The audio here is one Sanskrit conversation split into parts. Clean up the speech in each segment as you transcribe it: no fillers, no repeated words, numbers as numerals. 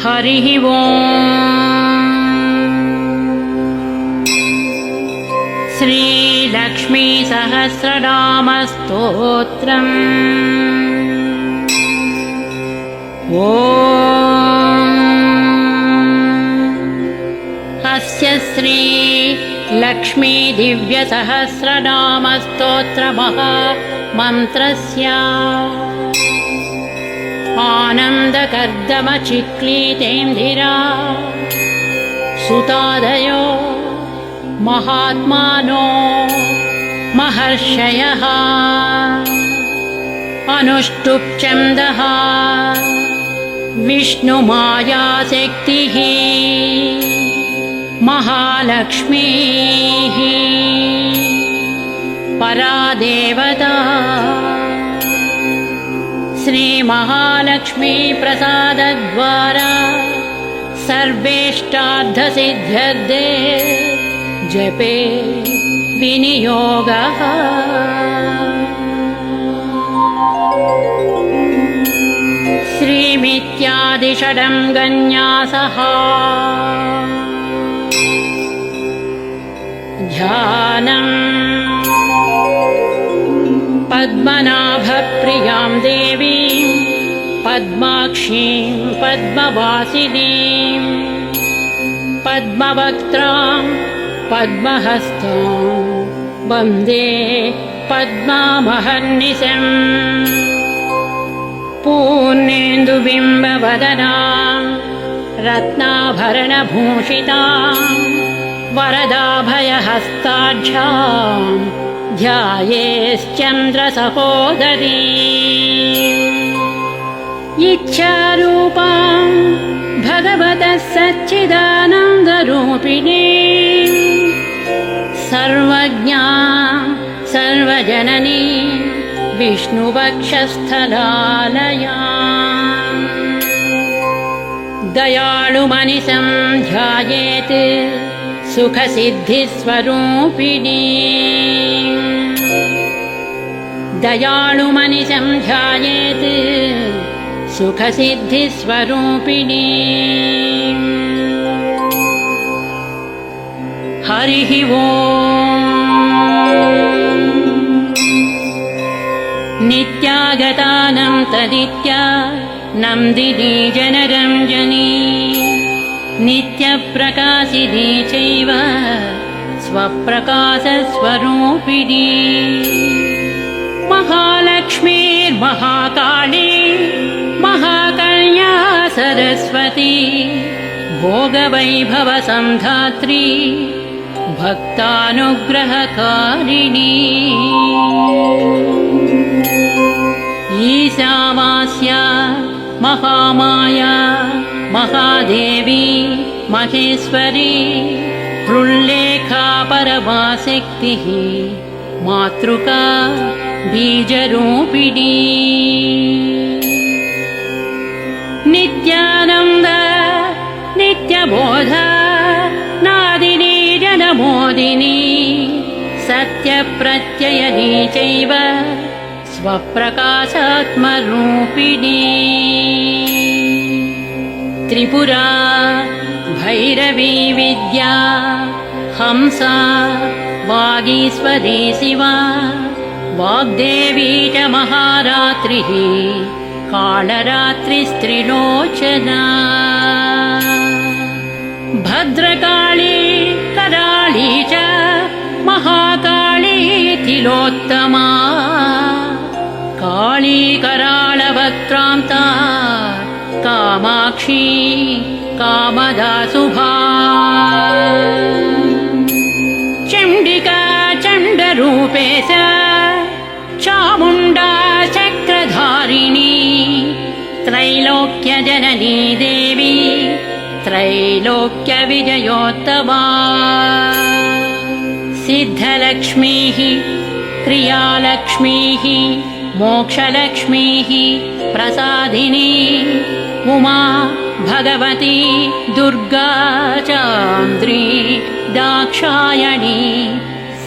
हरिः ओम्। श्रीलक्ष्मी सहस्रनामस्तोत्रम्। अस्य श्री लक्ष्मी दिव्य सहस्रनामस्तोत्रमहामन्त्रस्य आनन्दकर्दमचिक्लीतेन्दिरा सुतादयो महात्मानो महर्षयः अनुष्टुप्छन्दः विष्णुमायाशक्तिः महालक्ष्मीः परादेवता। श्री महालक्ष्मी प्रसादद्वारा सर्वेष्टार्थसिद्ध्यर्थे जपे विनियोगः। श्रीमित्यादिषडङ्गन्यासः ध्यानम्। पद्मनाभप्रियां देवीं पद्माक्षीं पद्मवासिनीं पद्मवक्त्रां पद्महस्तां वन्दे पद्मामहर्निशम्। पूर्णेन्दुबिम्बवदनां रत्नाभरणभूषितां वरदाभयहस्ताढ्यां ध्यायेश्चन्द्रसहोदरी। इच्छारूपां भगवतः सच्चिदानन्दरूपिणी सर्वज्ञां सर्वजननी विष्णुवक्षस्थलालयाम्। दयाळुमनिशं ध्यायेत् सुखसिद्धिस्वरूपिणी। दयाळुमनिशं ध्यायेत् सुखसिद्धिस्वरूपिणी। हरिः ओम्। नित्यागतानं तदित्या नन्दिनी जनरञ्जनी नित्यप्रकाशिनी चैव स्वप्रकाशस्वरूपिणी। महालक्ष्मीर्महाकाली महाकन्या सरस्वती भोगवैभवसन्धात्री भक्तानुग्रहकारिणी। ईशावास्या महामाया महादेवी महेश्वरी हृल्लेखा परमाशक्तिः मातृका बीजरूपिणी। नित्यानन्द नित्यबोध नादिनी जनमोदिनी सत्यप्रत्ययनी चैव स्वप्रकाशात्मरूपिणी। त्रिपुरा भैरवी विद्या हंसा वागीश्वरी शिवा वाग्देवी च महारात्रिः कालरात्रिस्त्रिलोचना। भद्रकाली कराळी च महाकाली तिलोत्तमा काली कराळवक्त्रान्ता कामाक्षी कामदा शुभा। चण्डिका चण्डरूपेश चामुण्डा चक्रधारिणी त्रैलोक्यजननी देवी त्रैलोक्यविजयोत्तमा। सिद्धलक्ष्मीः क्रियालक्ष्मीः मोक्षलक्ष्मीः प्रसादिनी उमा भगवती दुर्गा चान्द्री दाक्षायणी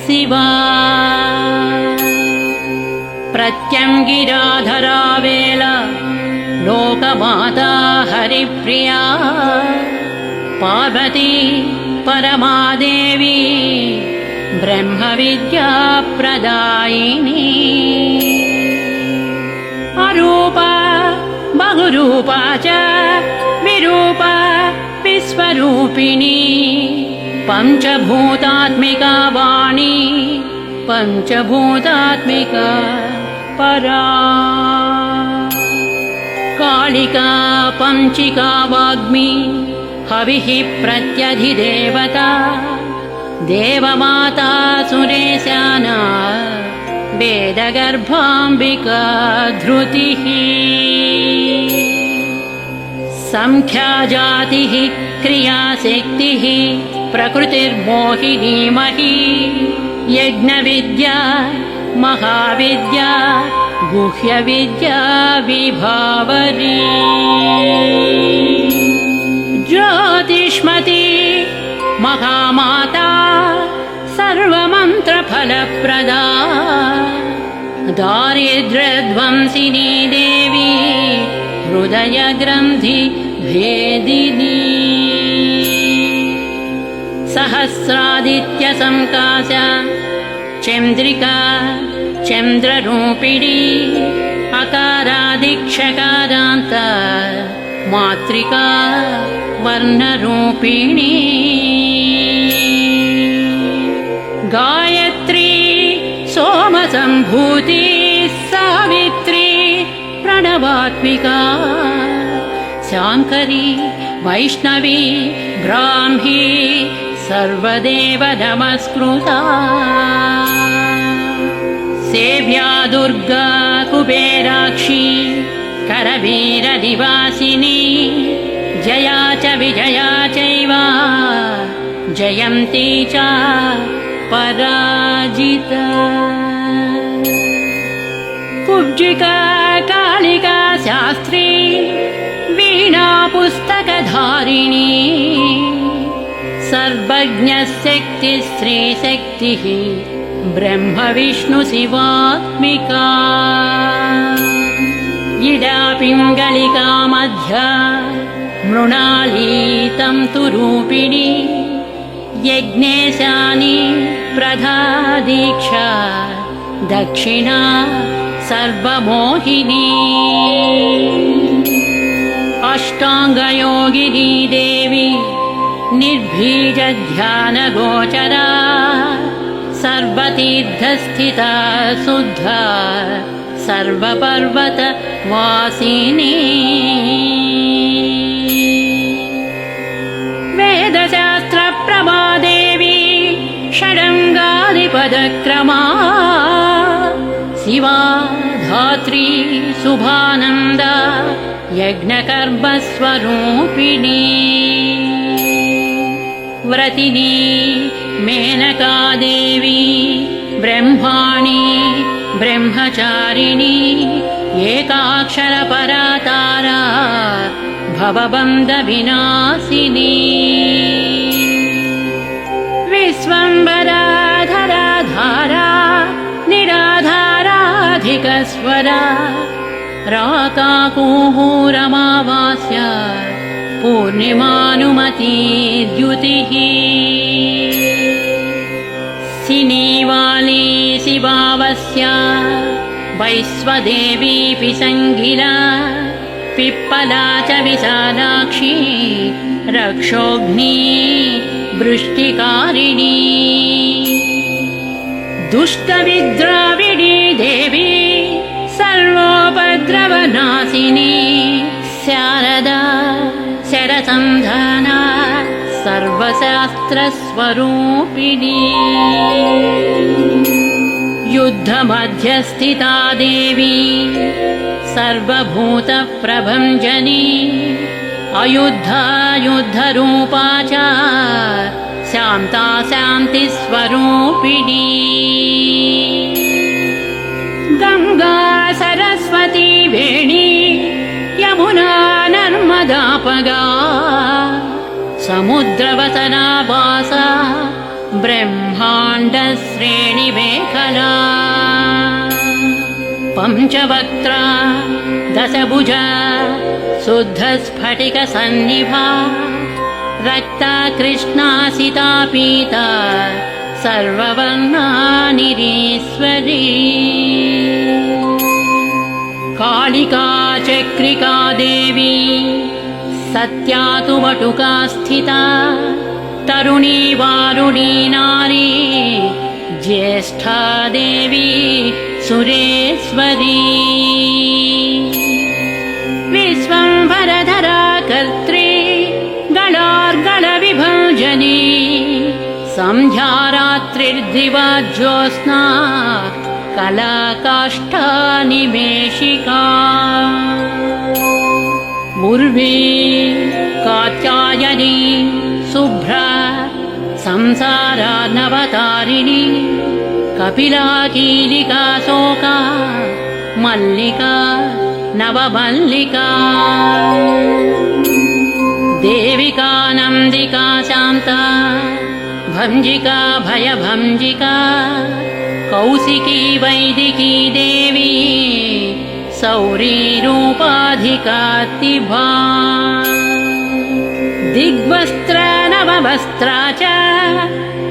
शिवा। प्रत्यङ्गिराधरा वेला लोकमाता हरिप्रिया पार्वती परमादेवी ब्रह्मविद्या प्रदायिनी अरूपा बहुरूपा च विरूपा विश्वरूपिणी पञ्चभूतात्मिका वाणी पञ्चभूतात्मिका परा कालिका पञ्चिका वाग्मी हविः प्रत्यधिदेवता देवमाता सुरेशाना वेदगर्भाम्बिका धृतिः संख्याजातिः क्रियाशक्तिः प्रकृतिर्मोहिनी मही यज्ञविद्या महाविद्या गुह्यविद्या विभावरी ज्योतिष्मती महामाता सर्वमन्त्रफलप्रदा दारिद्र्यध्वंसिनी देवी हृदयग्रन्थि भेदिनी सहस्रादित्यसंकाशा चन्द्रिका चन्द्ररूपिणी अकारादिक्षकारान्त मातृका वर्णरूपिणी गायत्री सोमसम्भूति सावित्री प्रणवात्मिका शाङ्करी वैष्णवी ब्राह्मी सर्वदेव नमस्कृता सेव्या दुर्गा कुबेराक्षी करवीरनिवासिनी जया च विजया चैव जयन्ती च पराजिता कुब्जिका कालिका शास्त्री वीणा पुस्तकधारिणी सर्वज्ञशक्ति स्त्रीशक्तिः ब्रह्म विष्णु शिवात्मिका इडा पिङ्गलिका मध्या मृणाली तन्तु रूपिणी यज्ञेशानि प्रधादीक्षा दक्षिणा सर्वमोहिनी अष्टाङ्गयोगिनी देवी निर्भीजध्यानगोचरा सर्वतीर्थस्थिता शुद्धा सर्वपर्वतवासिनी वेदशास्त्रप्रभा देवी षडङ्गादिपदक्रमा शिवा धात्री शुभानन्दा यज्ञकर्मस्वरूपिणी व्रतिनी मेनका देवी ब्रह्माणी ब्रह्मचारिणी एकाक्षरपरा तारा भवबन्धविनाशिनी विश्वम्भरा धरा धारा निराधाराधिकस्वरा राकाकुहूरमावास्या पूर्णिमानुमती द्युतिः सिनीवाली शिवावस्या वैश्वदेवी पिसङ्गिला पिप्पला च विशालाक्षी रक्षोघ्नी वृष्टिकारिणी दुष्टविद्राविणी देवी सर्वोपद्रवनाशिनी शारदा शरसन्धाना सर्वशास्त्रस्वरूपिणी युद्धमध्यस्थिता देवी सर्वभूतप्रभञ्जनी अयुद्धा युद्धरूपा च शान्ता शान्तिस्वरूपिणी गङ्गा सरस्वती वेणी यमुना नर्मदापगा समुद्रवसना वासा ब्रह्माण्डश्रेणिमेखला पञ्चवक्त्रा दशभुजा शुद्धस्फटिकसन्निभा रक्ता कृष्णासिता पीता सर्ववर्णा निरीश्वरी कालिका चक्रिका देवी सत्या तु वटुका स्थिता तरुणी वारुणी नारी ज्येष्ठा देवी सुरेश्वरी विश्वम्भरधरा कर्त्री गणार्गणविभञ्जनी सन्ध्या रात्रिर्दिवा ज्योत्स्ना कलाकाष्ठा निमेषिका उर्वी कात्यायनी शुभ्रा संसारानवतारिणी कपिला कीलिका शोका मल्लिका नवमल्लिका देविका नन्दिका शान्ता भञ्जिका भयभञ्जिका कौशिकी वैदिकी देवी सौरी रूपाधिकातिभा दिग्वस्त्र नववस्त्रा च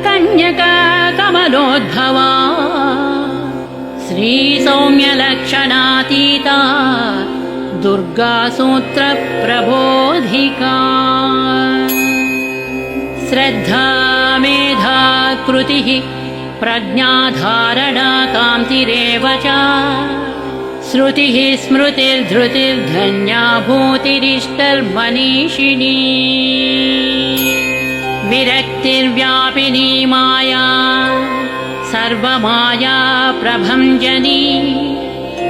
कन्यका कमलोद्भवा श्रीसौम्यलक्षणातीता दुर्गा सूत्रप्रबोधिका श्रद्धा मेधा कृतिः प्रज्ञाधारणा कान्तिरेव च श्रुतिः स्मृतिर्धृतिर्धन्या भूतिरिष्टर्मनीषिणी विरक्तिर्व्यापिनी माया सर्वमाया प्रभञ्जनी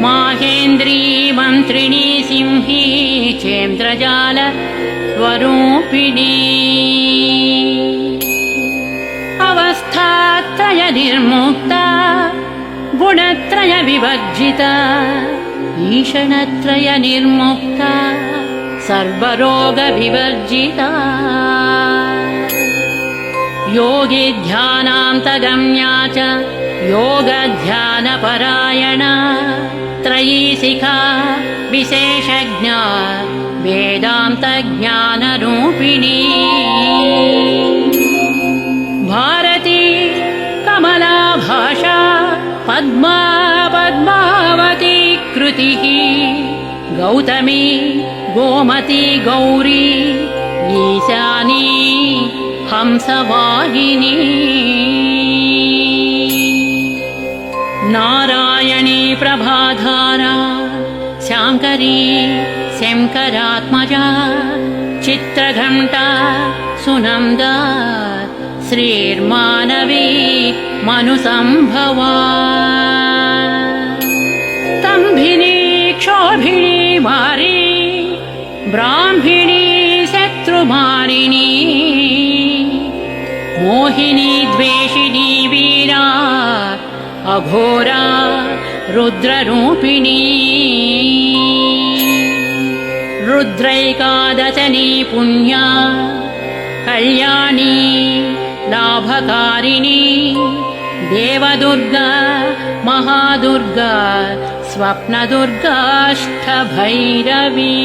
माहेन्द्री मन्त्रिणी सिंही चेन्द्रजाल स्वरूपिणी अवस्थात्रय निर्मुक्ता गुणत्रय विवर्जिता ईषणत्रय निर्मुक्ता सर्वरोग विवर्जिता योगी ध्यानान्तगम्या च योगध्यानपरायणा त्रयीशिखा विशेषज्ञा वेदान्तज्ञानरूपिणी भारती कमला भाषा पद्मा पद्मावती कृतिः गौतमी गोमती गौरी ईशानी हंसवाहिनी नारायणी प्रभाधारा शाङ्करी शङ्करात्मजा चित्रघण्टा सुनन्दा श्रीर्मानवी मनुसंभवा स्तम्भिनी क्षोभिणी मारी ब्राह्मिणी शत्रुमारिणी मोहिनी द्वेषिणी वीरा अघोरा रुद्ररूपिणी रुद्रैकादशनी पुण्या कल्याणी लाभकारिणी देवदुर्गा महादुर्गा स्वप्नदुर्गाष्टभैरवी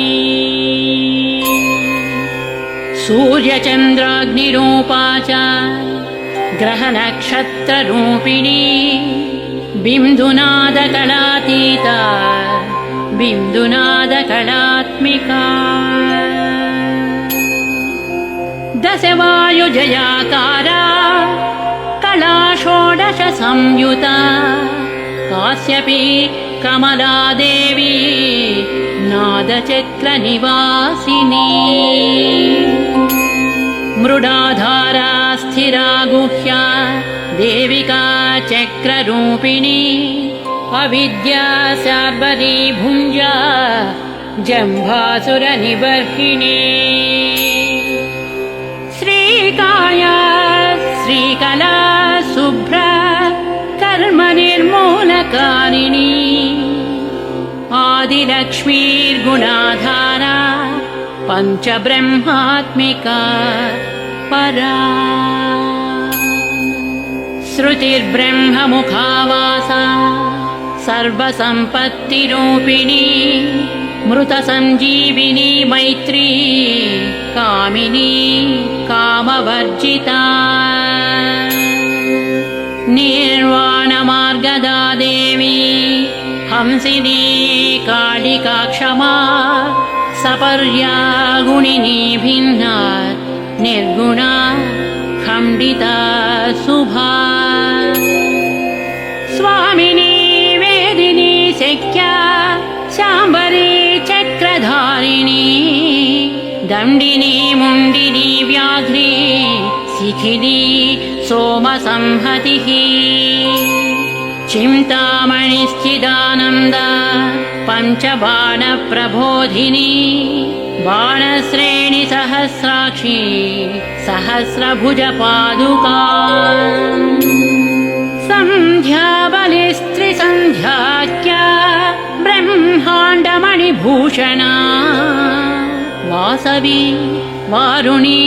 सूर्यचन्द्राग्निरूपा च ग्रहनक्षत्ररूपिणी बिन्दुनादकलातीता बिन्दुनादकलात्मिका दशवायुजयाकारा कला षोडश संयुता काश्यपी कमला देवी नादचक्रनिवासिनी मृडाधारा स्थिरा गुह्या देविका चक्ररूपिणी अविद्या शार्वरी भुञ्जा जम्भासुरनिबर्हिणी श्रीकाया श्रीकला शुभ्रा कर्मनिर्मूलकारिणी आदिलक्ष्मीर्गुणाधारा पञ्चब्रह्मात्मिका परा श्रुतिर्ब्रह्ममुखावासा सर्वसम्पत्तिरूपिणी मृत संजीविनी मैत्री कामिनी कामवर्जिता निर्वाण मार्गदा देवी हंसिनी कालिका क्षमा सपर्या गुणिनी भिन्ना निर्गुणा खण्डिता शुभा स्वामिनी वेदिनी शक्या शाम्बरी चक्रधारिणी दण्डिनी मुण्डिनी व्याघ्री शिखिनी सोमसंहतिः चिन्तामणिश्चिदानन्दा पञ्चबाणप्रबोधिनी बाणश्रेणि सहस्राक्षी सहस्रभुजपादुका सन्ध्याबलिस्त्रिसन्ध्याख्या ब्रह्माण्डमणिभूषणा वासवी वारुणी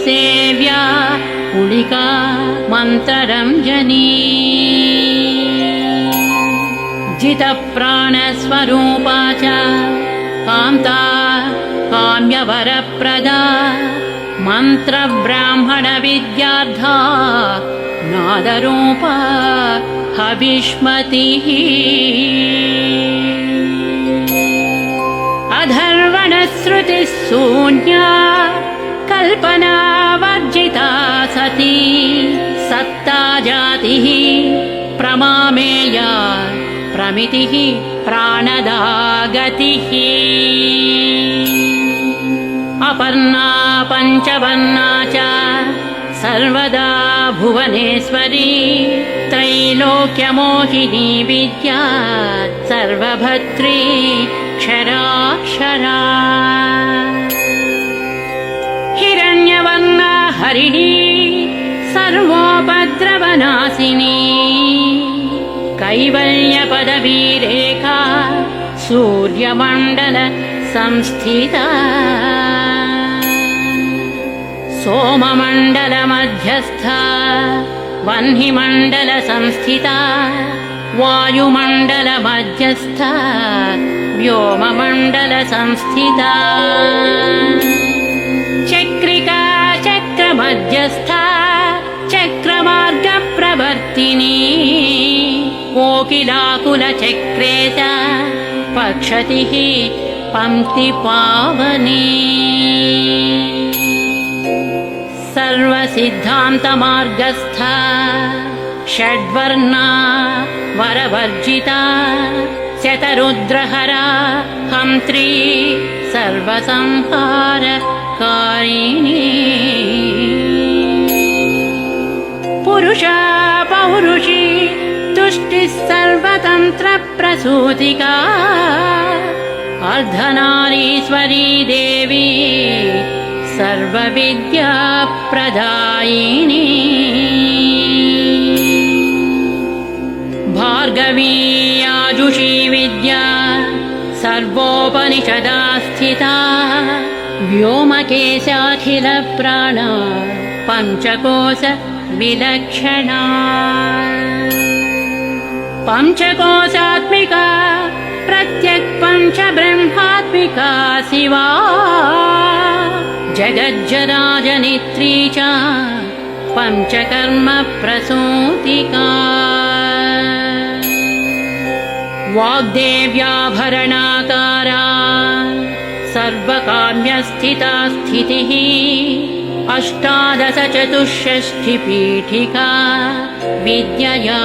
सेव्या कुलिका मन्त्ररञ्जनी जितप्राणस्वरूपा च कान्ता काम्यवरप्रदा मन्त्रब्राह्मणविद्यार्था नादरूपा हविष्मतिः अधर्वणश्रुतिः शून्या कल्पना वर्जिता सती सत्ता जातिः प्रमामेया प्रमितिः प्राणदा गतिः अपर्णा पञ्चवर्णा च सर्वदा भुवनेश्वरी त्रैलोक्यमोहिनी विद्या सर्वभद्री क्षराक्षरा हिरण्यवर्णा हरिणी सर्वोपद्रवनाशिनी कैवल्यपदवीरेखा सूर्यमण्डल संस्थिता सोममण्डलमध्यस्था वह्निमण्डलसंस्थिता वायुमण्डलमध्यस्था व्योममण्डलसंस्थिता चक्रिका चक्रमध्यस्था चक्रमार्गप्रवर्तिनी कोकिलाकुलचक्रे च पक्षतिः पङ्क्तिपावनी सर्वसिद्धान्तमार्गस्था षड्वर्णा वरवर्जिता शतरुद्रहरा हन्त्री सर्वसंहारकारिणी पुरुषा पौरुषी तुष्टिः सर्वतन्त्रप्रसूतिका अर्धनारीश्वरी देवी सर्वविद्याप्रदायिनी भार्गवी आजुषी विद्या सर्वोपनिषदा स्थिता व्योमकेशाखिलप्राणा पञ्चकोश विलक्षणा पञ्चकोशात्मिका प्रत्यक् पञ्चब्रह्मात्मिका शिवा जगज्जराजनित्री च पञ्चकर्म प्रसूतिका वाग्देव्याभरणाकारा सर्वकाम्यस्थिता स्थितिः अष्टादश चतुष्षष्टिपीठिका विद्यया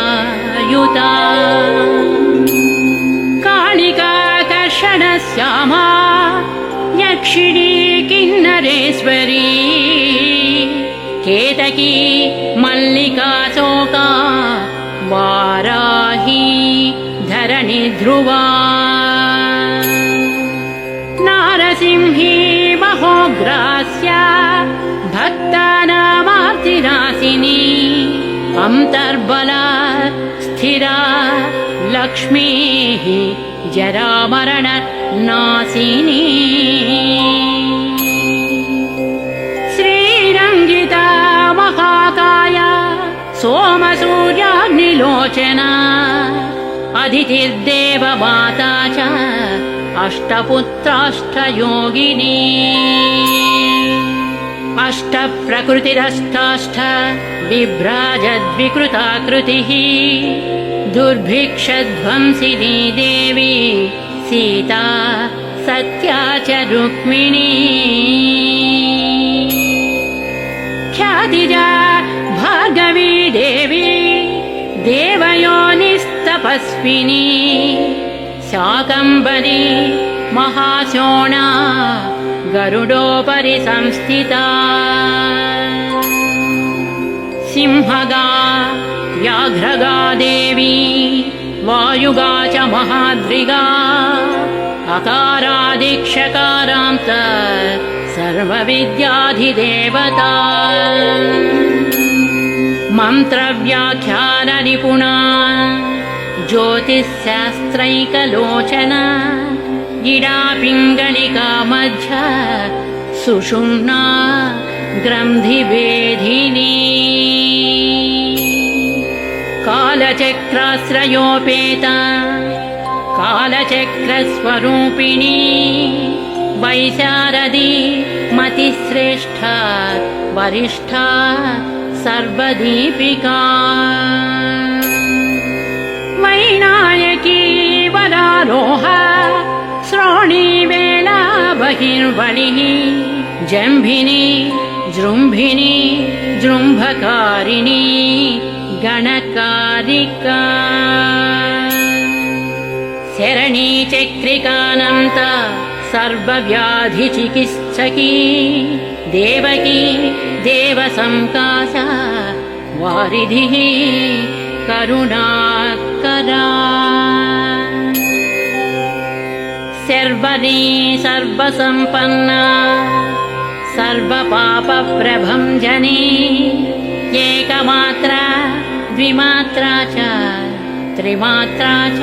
युता कालिका कर्षणश्यामा यक्षिणी किन्नरेश्वरी केतकी मल्लिका शोका वाराही धरणि ध्रुवा नारसिंही महोग्रास्या भक्तानामार्तिनाशिनी अन्तर्बला स्थिरा लक्ष्मीः जरामरण नाशिनी श्रीरङ्गिता महाकाया सोमसूर्याग्निलोचना अदितिर्देवमाता च अष्टपुत्राष्टयोगिनी अष्टप्रकृतिरष्टाष्ट बिभ्राजद्विकृताकृतिः दुर्भिक्षध्वंसिनी देवी सीता सत्या च रुक्मिणी ख्यातिजा भार्गवी देवी देवयोनिस्तपस्विनी शाकम्भरी महाशोणा गरुडोपरि संस्थिता सिंहगा व्याघ्रगा देवी वायुगा च महाद्रिगा अकारादिक्षकारान्त सर्वविद्याधिदेवता मन्त्रव्याख्याननिपुणा ज्योतिःशास्त्रैकलोचना गिडा पिङ्गलिका मध्य सुषुम्ना ग्रन्थिभेदिनी कालचक्राश्रयोपेता कालचक्रस्वरूपिणी वैशारदी मतिश्रेष्ठा वरिष्ठा सर्वदीपिका वैनायकी वरारोहा श्रोणीवेला बहिर्बलिः जम्भिनी जृम्भिनी जृम्भकारिणी गणकारिका शरणी चक्रिकानन्त सर्वव्याधिचिकित्सकी देवकी देवसंकासा वारिधिः करुणाकरा सर्वरी सर्वसम्पन्ना सर्वपापप्रभञ्जनी एकमात्रा द्विमात्रा च त्रिमात्रा च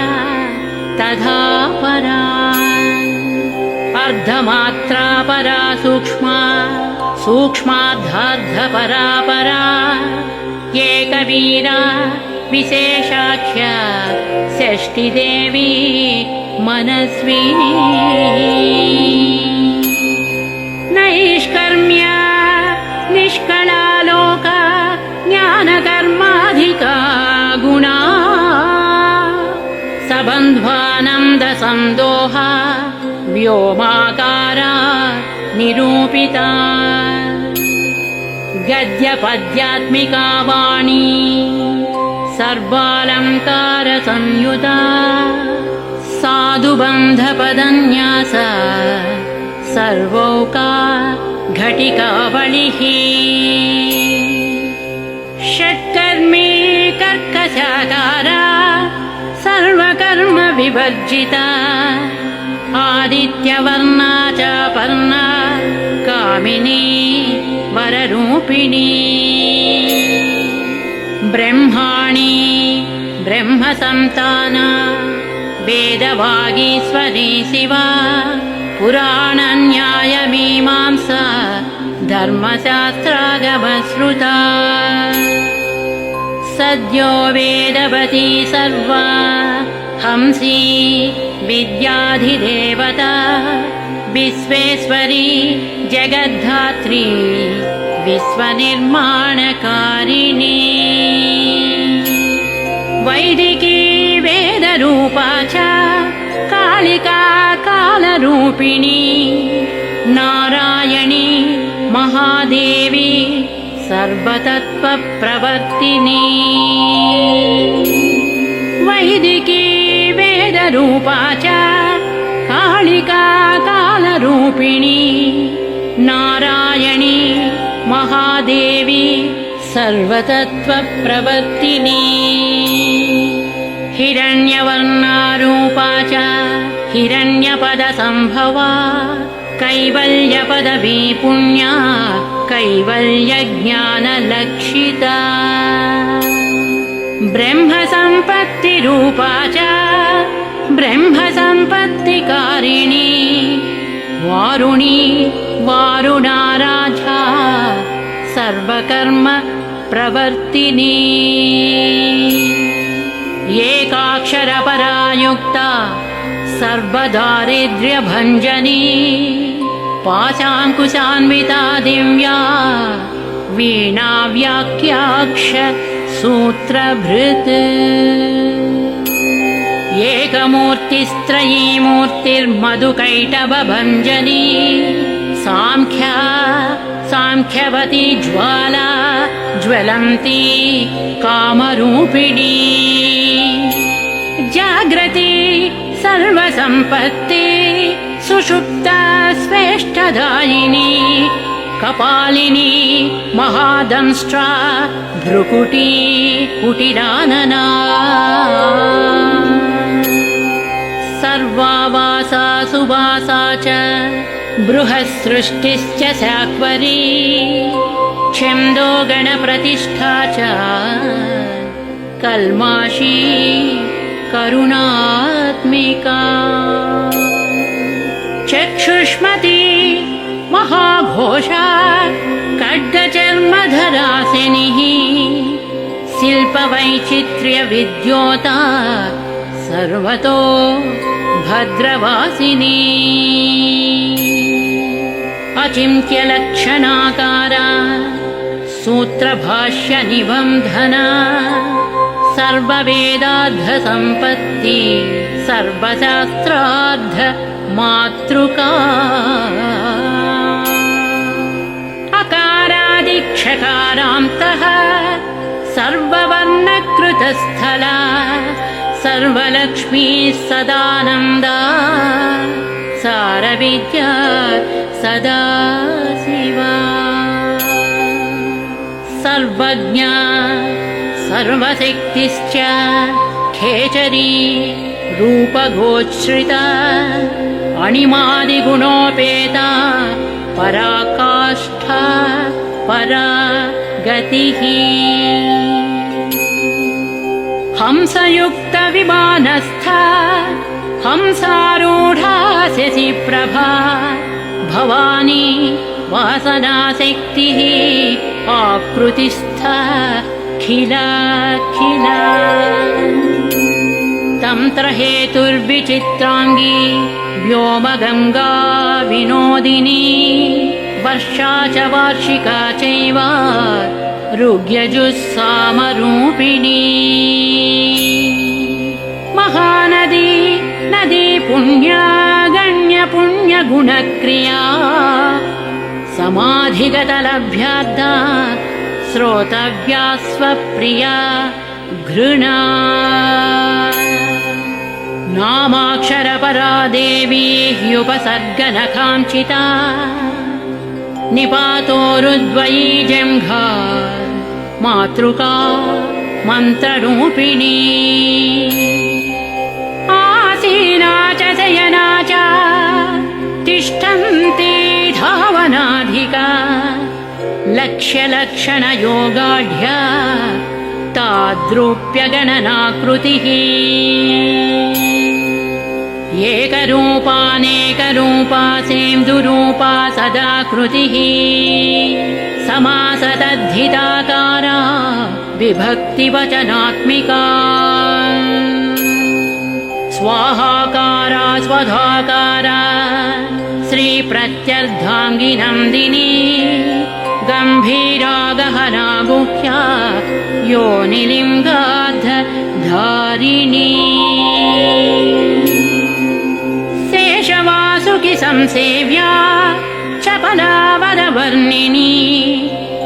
तथा परा अर्धमात्रा परा सूक्ष्मा सूक्ष्मार्धार्धपरा परा एकवीरा विशेषाख्या षष्ठीदेवी मनस्विनी नैष्कर्म्या निष्कलालोका ज्ञानकर्माधिका गुणा सबन्ध्वानन्दसन्दोहा व्योमाकारा निरूपिता गद्यपद्यात्मिका वाणी सर्वालङ्कारसंयुता साधुबन्धपदन्यास सर्वौका घटिकावलिः षट्कर्मी कर्कशाकारा सर्वकर्म विवर्जिता आदित्यवर्णा च पर्णा कामिनी वररूपिणी ब्रह्माणी ब्रह्मसन्ताना वेदवागीश्वरी शिवा पुराणन्यायमीमांसा धर्मशास्त्रागमश्रुता सद्यो वेदवती सर्वा हंसी विद्याधिदेवता विश्वेश्वरी जगद्धात्री विश्वनिर्माणकारिणी वैदिकी वेदरूपा च कालिका कालरूपिणी नारायणी महादेवी सर्वतत्त्वप्रवर्तिनी वैदिकी वेदरूपा च कालिका कालरूपिणी नारायणी महादेवी सर्वतत्त्वप्रवर्तिनी हिरण्यवर्णारूपा च हिरण्यपदसम्भवा कैवल्यपदवी पुण्या कैवल्यज्ञानलक्षिता ब्रह्मसम्पत्तिरूपा च ब्रह्मसम्पत्तिकारिणी वारुणी वारुणाराजा सर्वकर्म प्रवर्तिनी एकाक्षरपरा युक्ता सर्वदारिद्र्यभञ्जनी पाशाङ्कुशान्विता दिव्या वीणा व्याख्याक्ष सूत्रभृत् एकमूर्तिस्त्रयी मूर्तिर्मधुकैटभञ्जनी साङ्ख्यवती ज्वाला ज्वलन्ती कामरूपिणी जाग्रती सर्वसम्पत्ति सुषुप्ता स्वेष्टदायिनी कपालिनी महादंष्ट्रा भ्रुकुटी कुटिलानना सर्वावासा सुवासा च बृहत्सृष्टिश्च साक्वरी छन्दो गणप्रतिष्ठा च कल्माषी करुणात्मिका चक्षुष्मती महाघोषा खड्गचर्मधरासिनिः शिल्पवैचित्र्यविद्योता सर्वतो भद्रवासिनी अचिन्त्यलक्षणाकारा सूत्रभाष्यनिबन्धना सर्ववेदार्थसम्पत्ति सर्वशास्त्रार्थ मातृका अकारादिक्षकारान्तः सर्ववर्णकृतस्थला सर्वलक्ष्मी सदानन्दा सारविद्या सदा शिवा सर्वज्ञा सर्वशक्तिश्च खेचरी रूपगोच्छ्रिता अणिमादिगुणोपेता पराकाष्ठा परा गतिः हंसयुक्तविमानस्था हंसारूढा शशिप्रभा भवानी वासनाशक्तिः आकृतिस्था खिला तन्त्रहेतुर्विचित्राङ्गी व्योमगङ्गा विनोदिनी वर्षा च वार्षिका चैव ऋग्यजुस्सामरूपिणी महानदी नदी पुण्या गण्यपुण्यगुणक्रिया समाधिगतलभ्याद्धा श्रोतव्या स्वप्रिया घृणा नामाक्षरपरा देवी ह्युपसर्गनकाञ्चिता निपातोरुद्वयी जङ्घा मातृका मन्त्ररूपिणी आसीना च शयना च तिष्ठन्ती धावनाधिका लक्ष्यलक्षणयोगाढ्या ताद्रूप्यगणनाकृतिः एकरूपानेकरूपा सेन्दुरूपा सदाकृतिः समासतद्धिताकारा विभक्तिवचनात्मिका स्वाहाकारा स्वधाकारा श्रीप्रत्यर्धाङ्गी नन्दिनी गम्भीरा गहना गुह्या योनिलिङ्गाधारिणी शेषवासुकि संसेव्या चपलावरवर्णिनी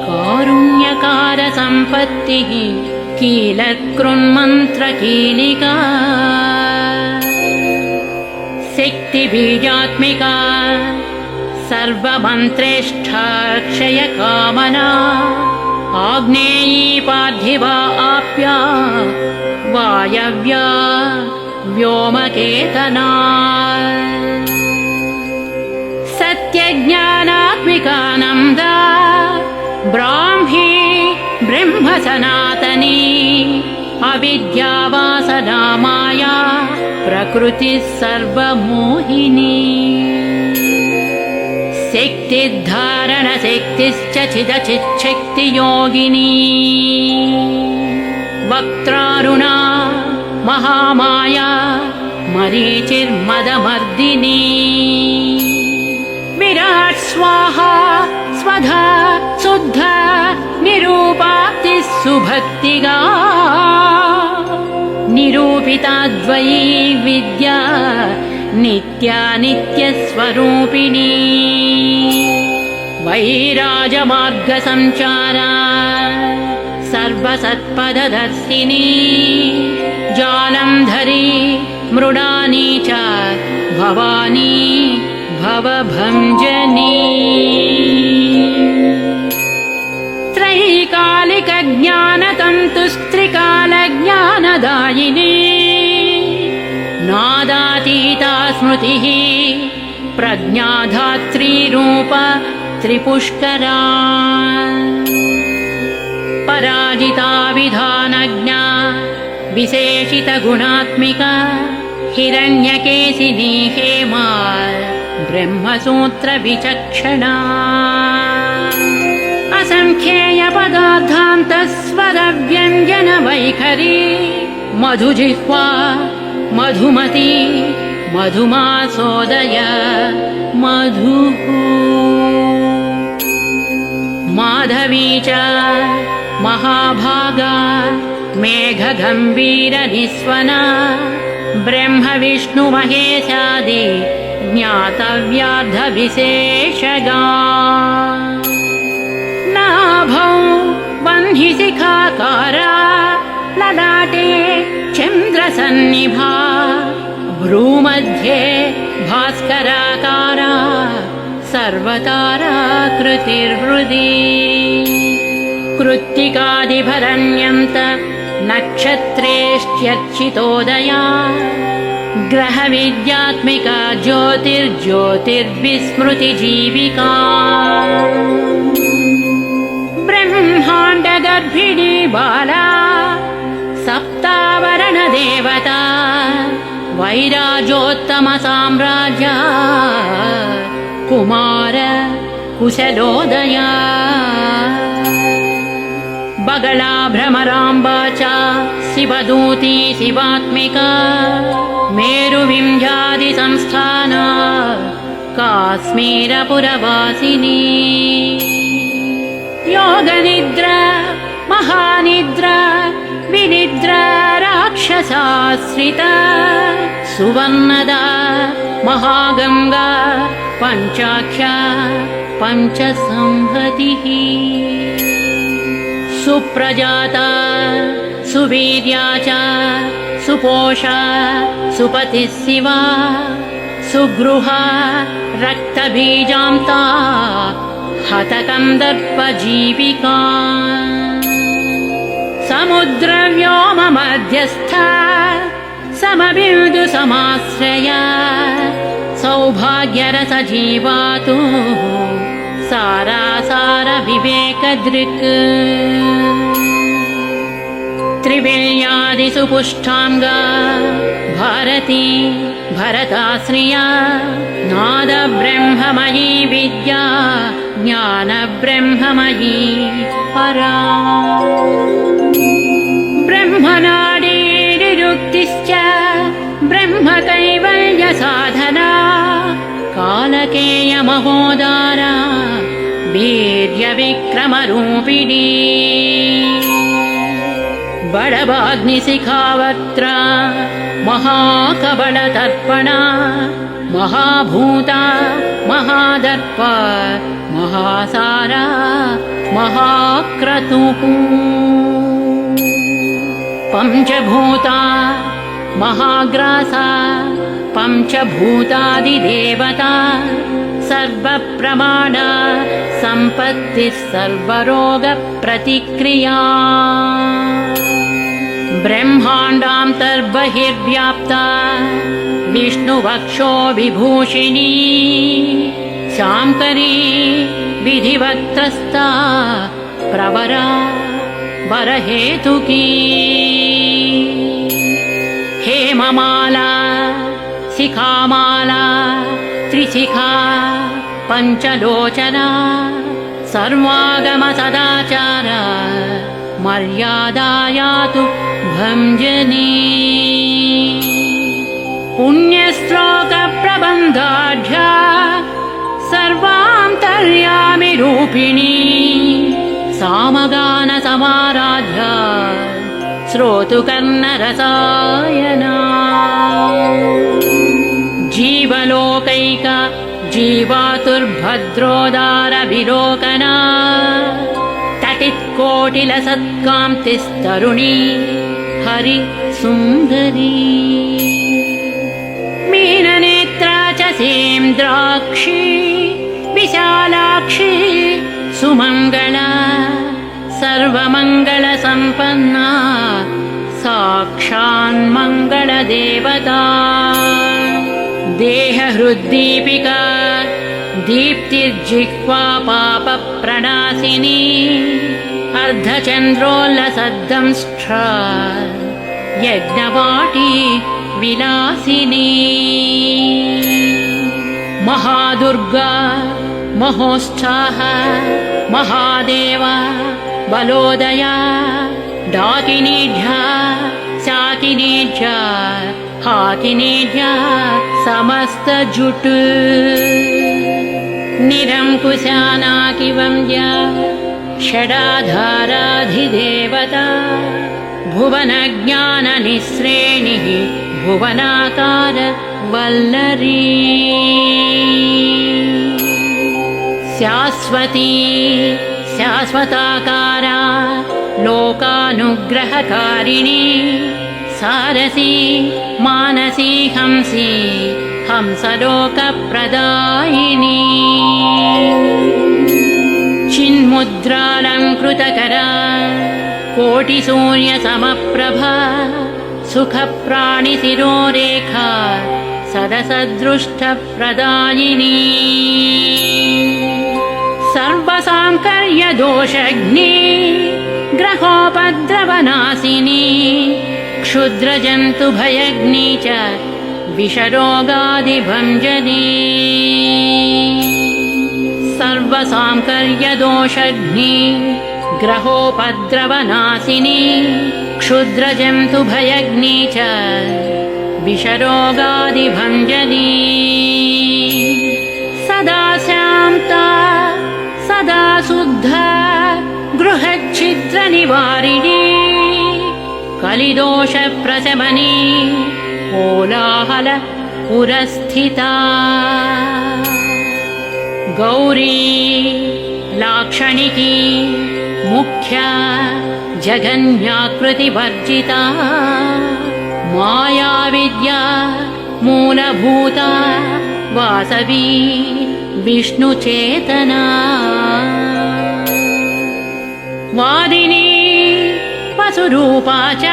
कारुण्यकार सम्पत्तिः कीलकृन्मन्त्रकीलिका शक्तिबीजात्मिका सर्वमन्त्रेष्ठाक्षयकामना आग्नेयी पार्थिवा आप्या वायव्या व्योमकेतना सत्यज्ञानात्मिकानन्दा ब्राह्मी ब्रह्मसनातनी अविद्यावासना माया प्रकृतिः सर्वमोहिनी शक्तिर्धारणशक्तिश्च चिदचिच्छक्तियोगिनी वक्त्रारुणा महामाया मरीचिर्मदमर्दिनी विराट् स्वाहा स्वधा शुद्धा निरूपाप्तिः सुभक्तिगा निरूपिताद्वयी विद्या नित्या नित्यस्वरूपिणी वैराजमार्गसञ्चारा सर्वसत्पददर्शिनी जालन्धरी मृडानी च भवानी भवभञ्जनी त्रैकालिकज्ञानतन्तुस्त्रिकालज्ञानदायिनी नादातीता स्मृतिः प्रज्ञाधात्रीरूप त्रिपुष्करा पराजिता विधानज्ञा विशेषितगुणात्मिका हिरण्यकेशिनी हेमा ब्रह्मसूत्रविचक्षणा असङ्ख्येयपदार्थान्तस्वरव्यञ्जनवैखरी मधुजिह्वा मधुमती मधुमासोदय मधुः माधवी च महाभागा मेघगम्भीरनिस्वना ब्रह्मविष्णुमहेशादि ज्ञातव्यार्धविशेषगा नाभौ वह्निशिखाकारा ललाटे चन्द्रसन्निभा भ्रूमध्ये भास्कराकारा सर्वताराकृतिर्हृदि कृत्तिकादिभरण्यन्त नक्षत्रेष्ट्यर्चितोदया ग्रहविद्यात्मिका ज्योतिर्ज्योतिर्विस्मृतिजीविका ब्रह्माण्डगर्भिणी बाला सप्तावरणदेवता वैराजोत्तमसाम्राज्या कुमार कुशलोदया बगला भ्रमराम्बा च शिवदूती शिवात्मिका मेरुविंध्यादिसंस्थाना काश्मीरपुरवासिनी योगनिद्रा महानिद्रा विनिद्रा राक्षसाश्रिता सुवर्णदा महागंगा पञ्चाख्या पञ्चसंहतिः सुप्रजाता सुवीर्या च सुपोषा सुपतिः शिवा सुगृहा रक्तबीजान्ता हतकन्दर्पजीविका समुद्रव्योममध्यस्था समबिन्दुसमाश्रया सौभाग्यरसजीवातु सारासारविवेकदृक् त्रिविल्यादिसुपुष्टाङ्गा भारती भरताश्रिया नादब्रह्ममयी विद्या ज्ञानब्रह्ममयी परा ब्रह्मनाडीनिरुक्तिश्च ब्रह्मकैवल्यसाधना कालकेयमहोदारा वीर्यविक्रमरूपिणी बडवाग्निशिखावक्त्रा महाकबलतर्पणा महाभूता महादर्प महासारा महाक्रतुः पञ्चभूता महाग्रासा पञ्चभूतादिदेवता सर्वप्रमाण सम्पत्तिः सर्वरोगप्रतिक्रिया ब्रह्माण्डान्तर्बहिर्व्याप्ता विष्णुवक्षो विभूषिणी शाङ्करी विधिवक्त्रस्था प्रवरा वरहेतुकी हेममाला शिखामाला त्रिशिखा पञ्चलोचना सर्वागम सदाचार मर्यादायातु भञ्जनी पुण्यश्लोकप्रबन्धाढ्या सर्वान्तर्यामिरूपिणी सामगानसमाराध्या श्रोतुकर्णरसायना जीवलोकैक जीवातुर्भद्रोदारविलोकना तटित्कोटिलसत्कान्तिस्तरुणी हरिसुन्दरी मीननेत्रा च सेन्द्राक्षी विशालाक्षी सुमङ्गला सर्वमङ्गलसम्पन्ना साक्षान्मङ्गलदेवता देहहृद्दीपिका दीप्तिर्जिह्वा पापप्रणाशिनी अर्धचन्द्रोल्लसद्दंष्ट्रा यज्ञवाटी विलासिनी महादुर्गा महोत्साह महादेव बलोदया डाकिनीढ्या शाकिनीढ्या हाकिनीढ्या समस्तजुट निरङ्कुशानाकिवन्द्या षडाधाराधिदेवता भुवनज्ञाननिःश्रेणिः भुवनाकार वल्लरी शाश्वती शाश्वताकारा लोकानुग्रहकारिणी सारसी मानसी हंसी हंसलोकप्रदायिनी चिन्मुद्रालङ्कृतकरा कोटिसूर्यसमप्रभा सुखप्राणिशिरोरेखा सदसदृष्टप्रदायिनी सर्वसाङ्कर्यदोषघ्नी ग्रहोपद्रवनाशिनी क्षुद्रजन्तुभयग्नी च विषरोगादिभञ्जनी सर्वसाङ्कर्यदोषघ्नी ग्रहोपद्रवनाशिनी क्षुद्रजन्तुभयग्नी च विषरोगादिभञ्जनी सदा शान्ता सदा शुद्धा गृहच्छिद्रनिवारिणी कलिदोषप्रशमनी कोलाहल पुरस्थिता गौरी लाक्षणिकी मुख्या जगन्याकृतिवर्जिता मायाविद्या मूलभूता वासवी विष्णुचेतना वादिनी वसुरूपा च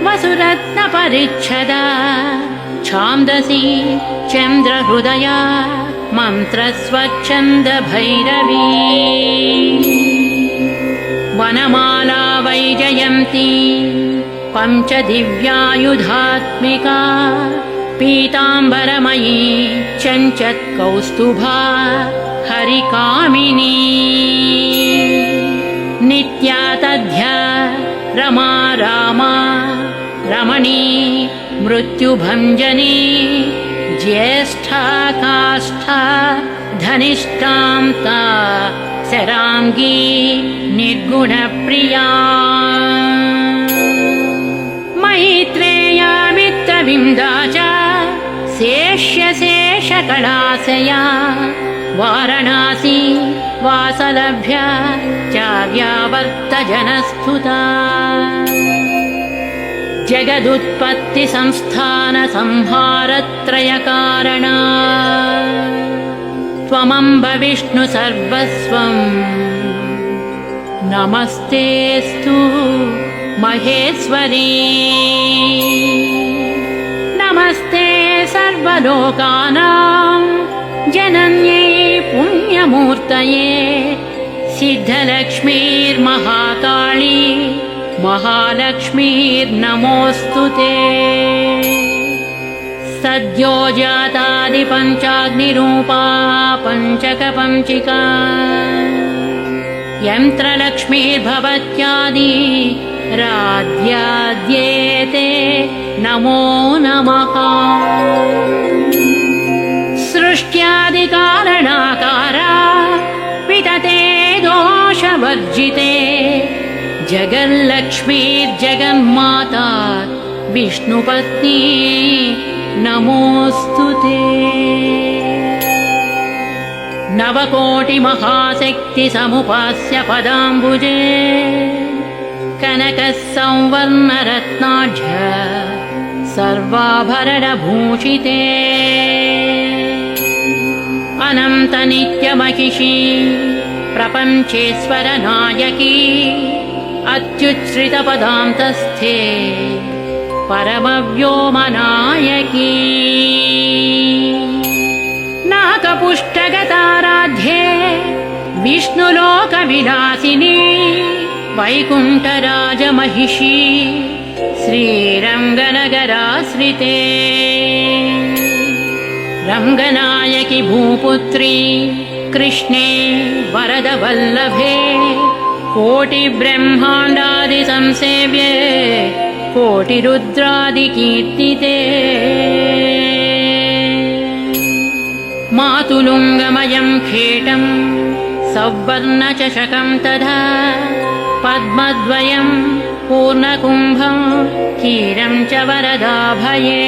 वसुरत्नपरिच्छदा छान्दसी चन्द्रहृदया मन्त्रस्वच्छन्दभैरवी वनमाला वैजयन्ती पञ्चदिव्यायुधात्मिका पीताम्बरमयी चञ्चत्कौस्तुभा हरिकामिनी नित्या तद्ध्या रमा रामा रमणी मृत्युभञ्जनी ज्येष्ठा काष्ठा धनिष्ठां ता शराङ्गी निर्गुणप्रिया मैत्रेया मित्रविन्दा च शेष्यशेषकलाशया वारणासी वासलभ्या चाव्यावर्तजनस्तुता जगदुत्पत्तिसंस्थानसंहारत्रयकारणा त्वमम्ब विष्णु सर्वस्वम् नमस्तेऽस्तु महेश्वरी नमस्ते सर्वलोकानां जनन्यै पुण्यमूर्तये सिद्धलक्ष्मीर्महाकाली महालक्ष्मीर्नमोऽस्तु ते सद्यो जातादिपञ्चाग्निरूपा पञ्चकपञ्चिका यन्त्रलक्ष्मीर्भवत्यादि राध्याद्येते नमो नमः। सृष्ट्यादिकारणकारा वितते दोषवर्जिते जगल्लक्ष्मीर्जगन्माता विष्णुपत्नी नमोऽस्तुते। नवकोटिमहाशक्तिसमुपास्य पदाम्बुजे कनकः संवर्णरत्नाढ्य सर्वाभरणभूषिते अनन्तनित्यमहिषी प्रपञ्चेश्वरनायकी अत्युच्छ्रितपदान्तस्थे परमव्योमनायकी नाकपुष्टगताराध्ये विष्णुलोकविलासिनी वैकुण्ठराजमहिषी श्रीरङ्गनगराश्रिते रङ्गनायकि भूपुत्री कृष्णे वरदवल्लभे कोटिब्रह्माण्डादिसंसेव्ये कोटिरुद्रादिकीर्तिते मातुलुङ्गमयं खेटं सौवर्णचषकं तथा पद्मद्वयं पूर्णकुम्भं क्षीरं च वरदाभये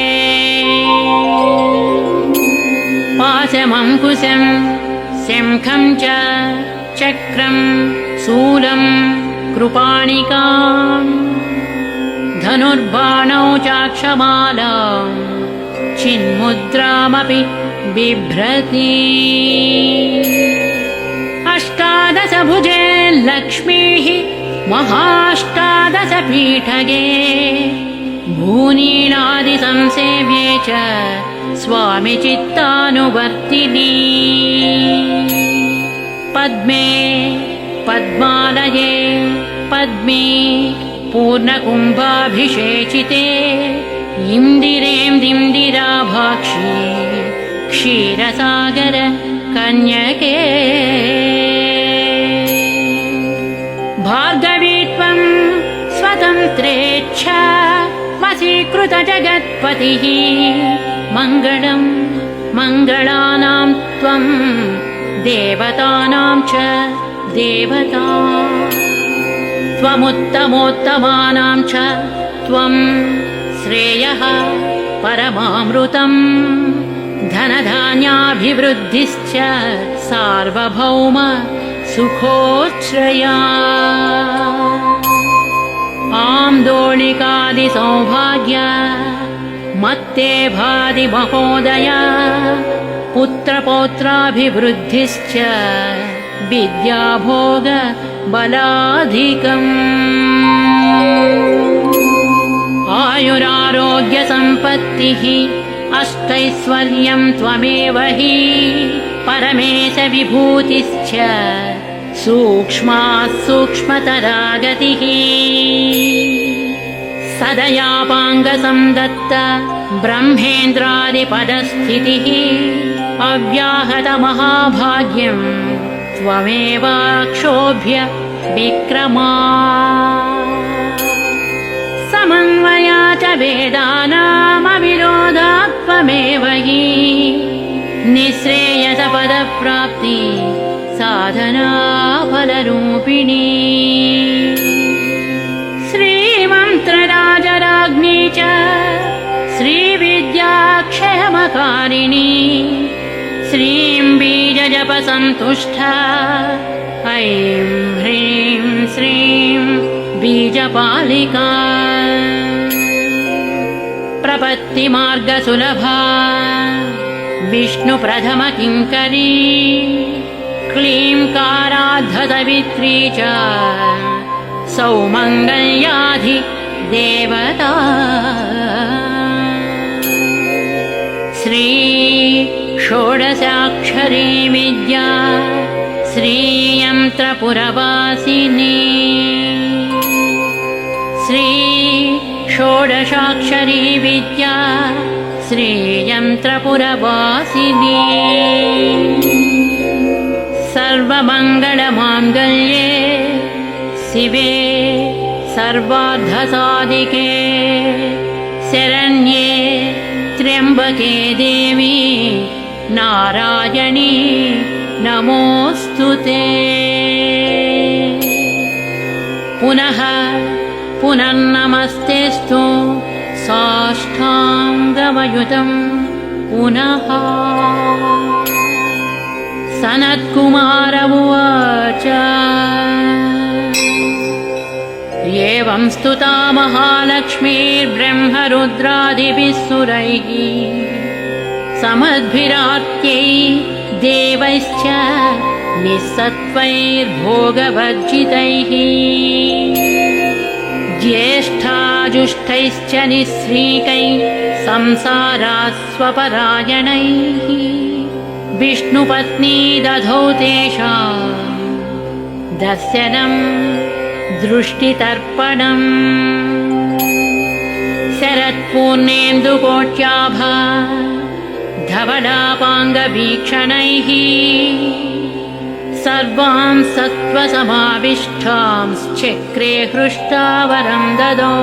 पाशमङ्कुशं शङ्खं च चक्रं शूलं कृपाणिकां धनुर्बाणौ चाक्षमालां चिन्मुद्रामपि बिभ्रति अष्टादशभुजे लक्ष्मीः महाष्टादशपीठगे भूनीलादिसंसेव्ये च स्वामि चित्तानुवर्तिनी पद्मे पद्मालये पद्मे पूर्णकुम्भाभिषेचिते इन्दिरेन्दिराभाक्षी क्षीरसागर कन्यके भार्गवी त्वं स्वतन्त्रेच्छा वशीकृतजगत्पतिः मङ्गलं मङ्गलानां त्वं देवतानां च देवता त्वमुत्तमोत्तमानां च त्वं श्रेयः परमामृतम् धनधान्याभिवृद्धिश्च सार्वभौम सुखोच्छ्रया आम्दोलिकादिसौभाग्य मत्ते भाति महोदया पुत्रपौत्राभिवृद्धिश्च विद्याभोग बलाधिकम् आयुरारोग्यसम्पत्तिः अष्टैश्वर्यं त्वमेव हि परमेश विभूतिश्च सूक्ष्मात् सूक्ष्मतरा गतिः सदयापाङ्गसंदत्त ब्रह्मेन्द्रादिपदस्थितिः अव्याहतमहाभाग्यं त्वमेवाक्षोभ्य विक्रमा समन्वया च वेदानामविरोधात् त्वमेव हि निःश्रेयसपदप्राप्ति साधना फलरूपिणी श्रीमन्त्रराजराज्ञी च श्रीविद्याक्षयमकारिणी श्रीं बीजजपसन्तुष्टा ऐं ह्रीं श्रीं बीजपालिका प्रपत्तिमार्गसुलभा विष्णुप्रथमकिङ्करी क्लींकाराद्धसवित्री च सौमङ्गल्याधि देवता श्री षोडशाक्षरी विद्या श्रीयन्त्रपुरवासिनी श्री षोडशाक्षरी विद्या श्रीयन्त्रपुरवासिनी सर्वमङ्गलमाङ्गल्ये शिवे सर्वार्थसाधिके शरण्ये त्र्यम्बके देवी नारायणी नमोऽस्तु ते। पुनः पुनर्नमस्तेऽस्तु साष्टाङ्गमयुतं पुनः। सनत्कुमार उवाच एवं स्तुता महालक्ष्मीर्ब्रह्मरुद्रादिभिः सुरैः समद्भिरार्त्यै देवैश्च निःसत्त्वैर्भोगवर्जितैः ज्येष्ठाजुष्टैश्च निःश्रीकैः संसारास्वपरायणैः विष्णुपत्नी दधौ तेषां दर्शनं दृष्टितर्पणम्। शरत्पूर्णेन्दुकोट्याभा धवलापाङ्गवीक्षणैः सर्वां सत्त्वसमाविष्टांश्चक्रे हृष्टावरं ददौ।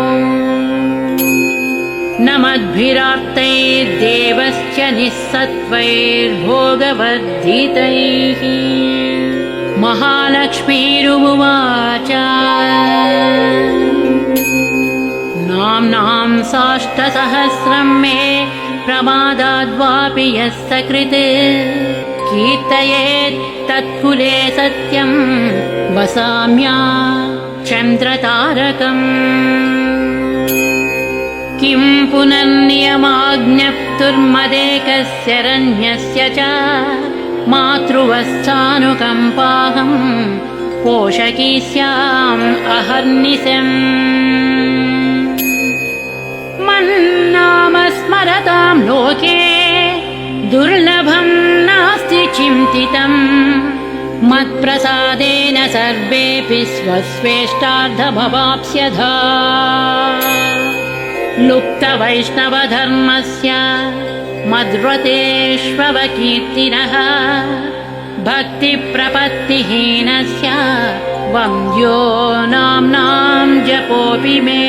नमद्भिरार्तैर्देवश्च निःसत्त्वैर्भोगवर्धितैः महालक्ष्मीरुवाच नाम्नां साष्टसहस्रं मे प्रमादाद्वापि यः सकृत् कीर्तयेत् तत्कुले सत्यं वसाम्या चन्द्रतारकम्। किं पुनर्नियमाज्ञप्तुर्मदेकस्य रण्यस्य च मातृवस्थानुकम्पाहं पोषकी स्याम् अहर्निशम्। मन्नाम स्मरतां लोके दुर्लभं नास्ति चिन्तितम् मत्प्रसादेन सर्वेऽपि स्वस्वेष्टार्थमवाप्स्यथा। लुप्तवैष्णवधर्मस्य मद्व्रतेष्वकीर्तिनः भक्तिप्रपत्तिहीनस्य वन्द्यो नाम्नां जपोऽपि मे।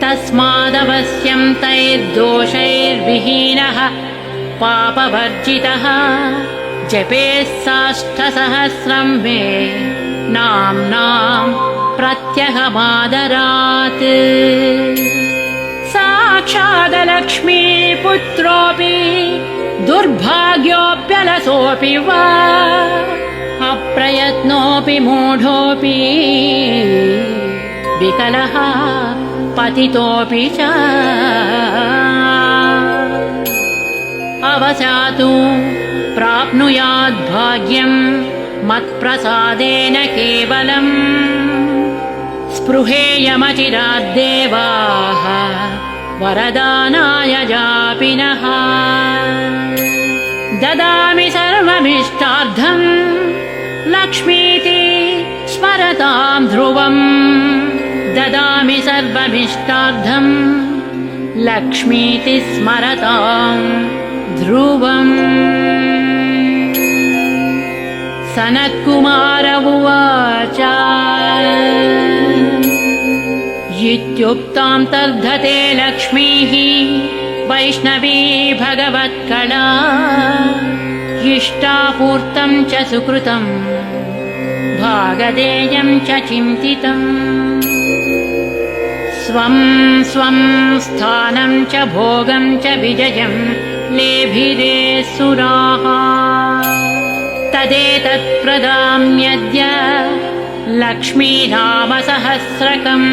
तस्मादवश्यं तैर्दोषैर्विहीनः पापवर्जितः जपेत् साष्टसहस्रं मे नाम्नां प्रत्यहमादरात्। साक्षादलक्ष्मीपुत्रोऽपि दुर्भाग्योऽप्यलसोऽपि वा अप्रयत्नोऽपि मूढोऽपि विकलः पतितोऽपि च अवसातु प्राप्नुयाद्भाग्यं मत्प्रसादेन केवलम्। स्पृहेयमचिराद्देवाः वरदानाय जापिनः। ददामि सर्वमिष्टार्थं लक्ष्मीति स्मरतां ध्रुवम्। ददामि सर्वमिष्टार्थं लक्ष्मीति स्मरतां ध्रुवम्। सनत्कुमार उवाच इत्युक्तां तर्धते लक्ष्मीः वैष्णवी भगवत्कला इष्टापूर्तं च सुकृतं भागधेयं च चिन्तितम्। स्वं स्वं स्थानं च भोगं च विजयं लेभिरे सुराः तदेतत् प्रदाम्यद्य लक्ष्मीनामसहस्रकम्।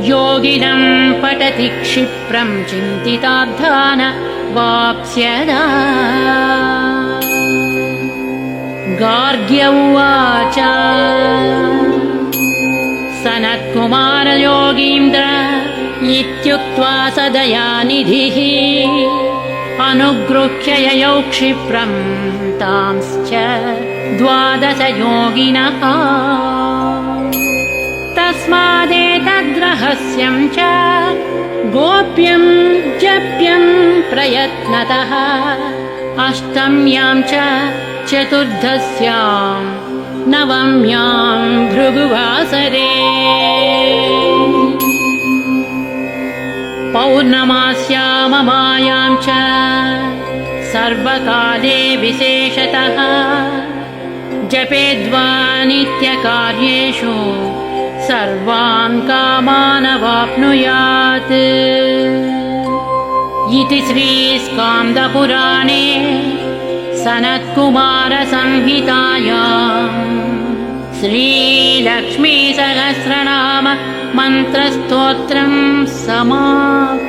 योगिनं पठति क्षिप्रं चिन्तितार्थान् वाप्स्यदा। गार्ग्य उवाच सनत्कुमार योगीन्द्र इत्युक्त्वा स दयानिधिः अनुगृह्य ययौ क्षिप्रं तांश्च 12 योगिनः। तस्मादेतद्रहस्यं च गोप्यं जप्यं प्रयत्नतः अष्टम्यां च चतुर्दश्यां नवम्यां भृगुवासरे पौर्णमास्याममायां च सर्वकाले विशेषतः जपेद्वा नित्यकार्येषु सर्वान् कामानवाप्नुयात् इति श्रीस्कान्दपुराणे सनत्कुमारसंहितायां श्रीलक्ष्मीसहस्रनाम मन्त्रस्तोत्रं समाप्तम्।